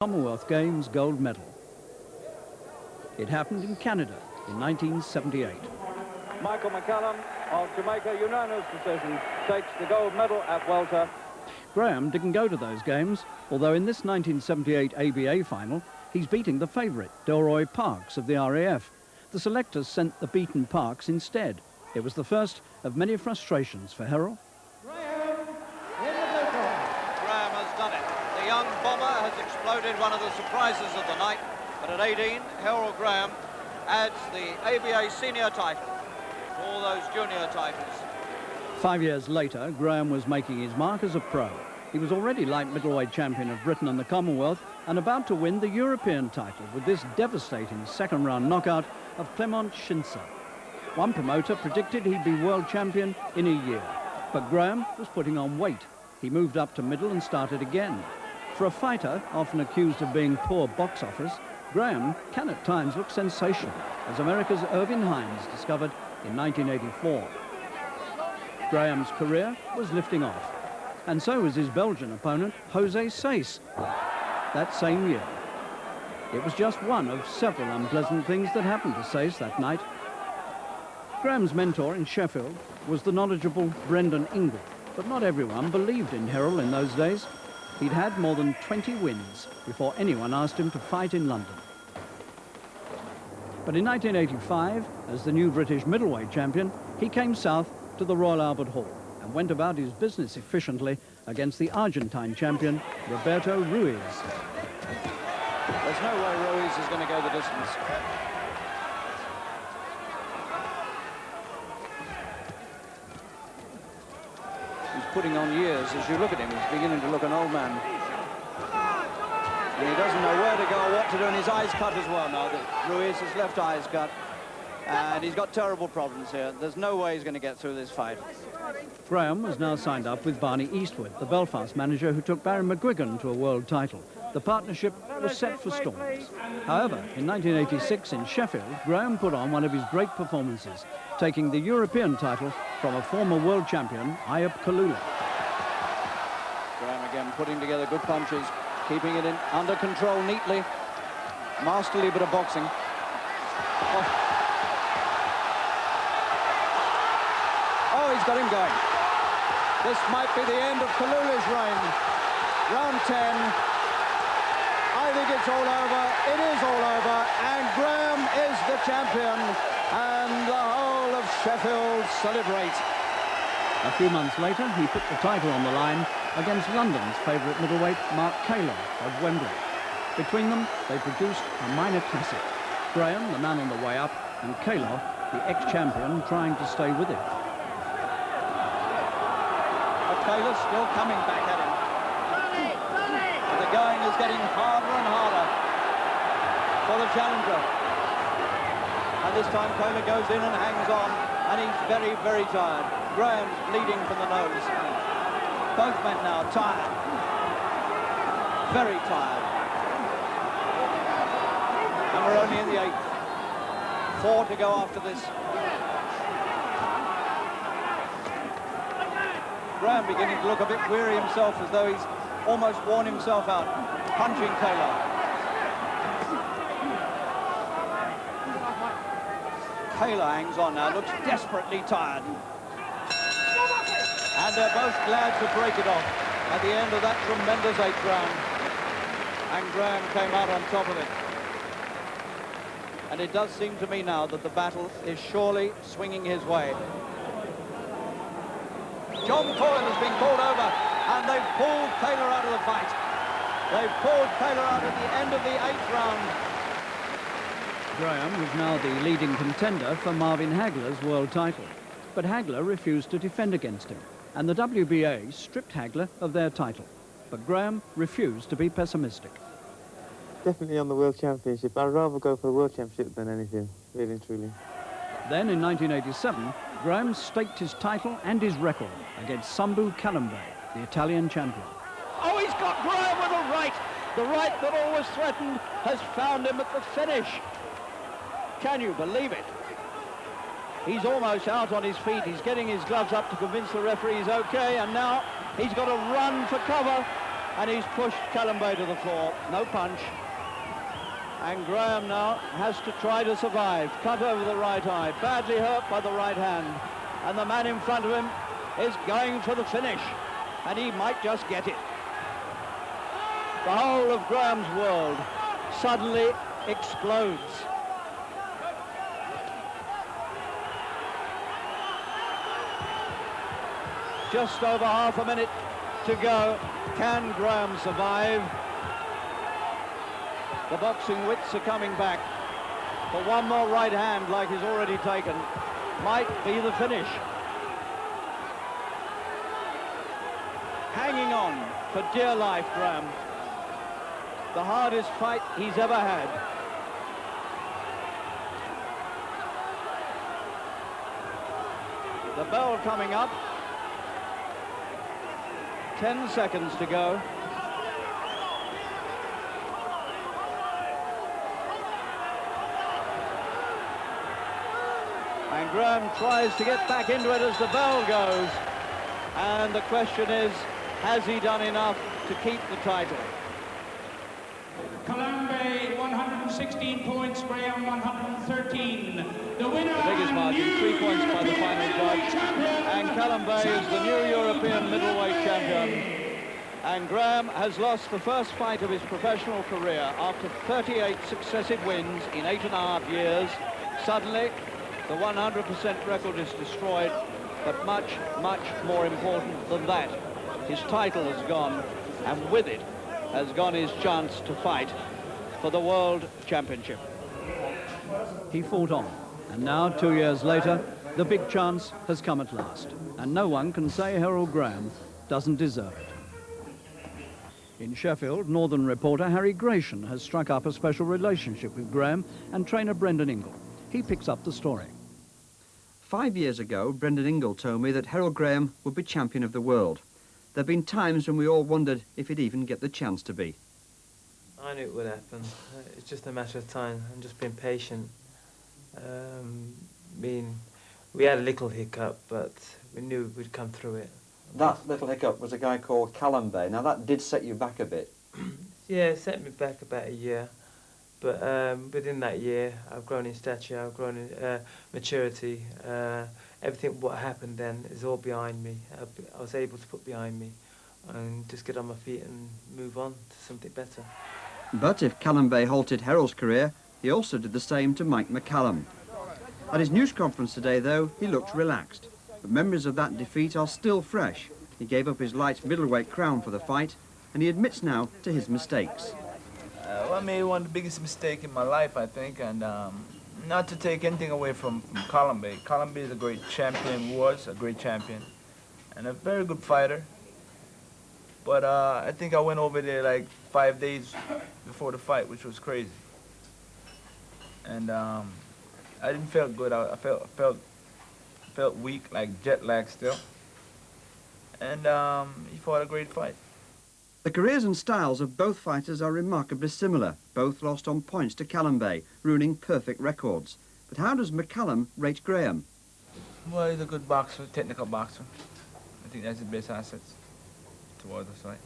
Commonwealth Games gold medal. It happened in Canada in 1978. Michael McCallum of Jamaica, unanimous decision, takes the gold medal at welter. Graham didn't go to those games, although in this 1978 ABA final, he's beating the favourite, Delroy Parks of the RAF. The selectors sent the beaten Parks instead. It was the first of many frustrations for Herol. Graham has done it. The young bomber has exploded, one of the surprises of the night. But at 18, Herol Graham adds the ABA senior title to all those junior titles. 5 years later, Graham was making his mark as a pro. He was already light middleweight champion of Britain and the Commonwealth and about to win the European title with this devastating second-round knockout of Clement Schinzer. One promoter predicted he'd be world champion in a year, but Graham was putting on weight. He moved up to middle and started again. For a fighter, often accused of being poor box office, Graham can at times look sensational, as America's Irving Hines discovered in 1984. Graham's career was lifting off, and so was his Belgian opponent, Jose Saiz, that same year. It was just one of several unpleasant things that happened to Saiz that night. Graham's mentor in Sheffield was the knowledgeable Brendan Ingle, but not everyone believed in Herol in those days. He'd had more than 20 wins before anyone asked him to fight in London. But in 1985, as the new British middleweight champion, he came south to the Royal Albert Hall and went about his business efficiently against the Argentine champion, Roberto Ruiz. There's no way Ruiz is going to go the distance. He's putting on years. As you look at him, he's beginning to look an old man. And he doesn't know where to go or what to do, and his eye's cut as well now. Ruiz's left eye is cut. And he's got terrible problems here. There's no way he's going to get through this fight. Graham was now signed up with Barney Eastwood, the Belfast manager who took Barry McGuigan to a world title. The partnership was set for storms. However, in 1986 in Sheffield, Graham put on one of his great performances, taking the European title from a former world champion, Ayub Kalula. Graham again putting together good punches, keeping it under control neatly. Masterly bit of boxing. Oh, he's got him going. This might be the end of Kalula's reign. Round 10. I think it's all over. It is all over. And Graham is the champion. And the whole of Sheffield celebrate. A few months later, he put the title on the line against London's favourite middleweight, Mark Kaylor of Wembley. Between them, they produced a minor classic. Graham, the man on the way up, and Kaylor, the ex-champion, trying to stay with him. Taylor's still coming back at him. And the going is getting harder and harder for the challenger. And this time Taylor goes in and hangs on, and he's very, very tired. Graham's bleeding from the nose. Both men now tired. Very tired. And we're only in the 8th. 4 to go after this. Graham beginning to look a bit weary himself, as though he's almost worn himself out, punching Taylor. Taylor hangs on now, looks desperately tired. And they're both glad to break it off at the end of that tremendous 8th round. And Graham came out on top of it. And it does seem to me now that the battle is surely swinging his way. John Coyle has been called over, and they've pulled Taylor out of the fight. They've pulled Taylor out at the end of the 8th round. Graham was now the leading contender for Marvin Hagler's world title. But Hagler refused to defend against him, and the WBA stripped Hagler of their title. But Graham refused to be pessimistic. Definitely on the World Championship. I'd rather go for a World Championship than anything, really and truly. Then in 1987, Graham staked his title and his record against Sambu Kalambe, the Italian champion. Oh, he's got Graham with a right. The right that always threatened has found him at the finish. Can you believe it? He's almost out on his feet. He's getting his gloves up to convince the referee he's okay, and now he's got to run for cover. and he's pushed McCallum to the floor. No punch. And Graham now has to try to survive. Cut over the right eye, badly hurt by the right hand. And the man in front of him is going for the finish, and he might just get it. The whole of Graham's world suddenly explodes. Just over half a minute to go. Can Graham survive? The boxing wits are coming back. But one more right hand, like he's already taken, might be the finish. Hanging on for dear life, Graham. The hardest fight he's ever had. The bell coming up. 10 seconds to go. And Graham tries to get back into it as the bell goes. And the question is, has he done enough to keep the title? Columbia 116 points, Graham 113. The winner, the biggest margin, 3 points by the final judge. And Columbia is the new European middleweight champion. And Graham has lost the first fight of his professional career after 38 successive wins in 8.5 years. Suddenly, the 100% record is destroyed, but much, much more important than that, his title has gone, and with it has gone his chance to fight for the World Championship. He fought on, and now, 2 years later, the big chance has come at last, and no one can say Herol Graham doesn't deserve it. In Sheffield, Northern reporter Harry Graham has struck up a special relationship with Graham and trainer Brendan Ingle. He picks up the story. 5 years ago, Brendan Ingle told me that Herol Graham would be champion of the world. There have been times when we all wondered if he'd even get the chance to be. I knew it would happen. It's just a matter of time. I'm just being patient. We had a little hiccup, but we knew we'd come through it. That little hiccup was a guy called McCallum. Now that did set you back a bit. Yeah, it set me back about a year. But within that year, I've grown in stature, I've grown in maturity. Everything what happened then is all behind me. I was able to put behind me and just get on my feet and move on to something better. But if Callum halted Herol's career, he also did the same to Mike McCallum. At his news conference today, though, he looked relaxed. But memories of that defeat are still fresh. He gave up his light middleweight crown for the fight, and he admits now to his mistakes. Well, I made one of the biggest mistakes in my life, I think, and not to take anything away from Columbia. Columbia is a great champion, was a great champion, and a very good fighter. But I think I went over there like 5 days before the fight, which was crazy. And I didn't feel good. I felt weak, like jet lag still. And he fought a great fight. The careers and styles of both fighters are remarkably similar. Both lost on points to Callum, ruining perfect records. But how does McCallum rate Graham? Well, he's a good boxer, technical boxer. I think that's his best assets towards the fight.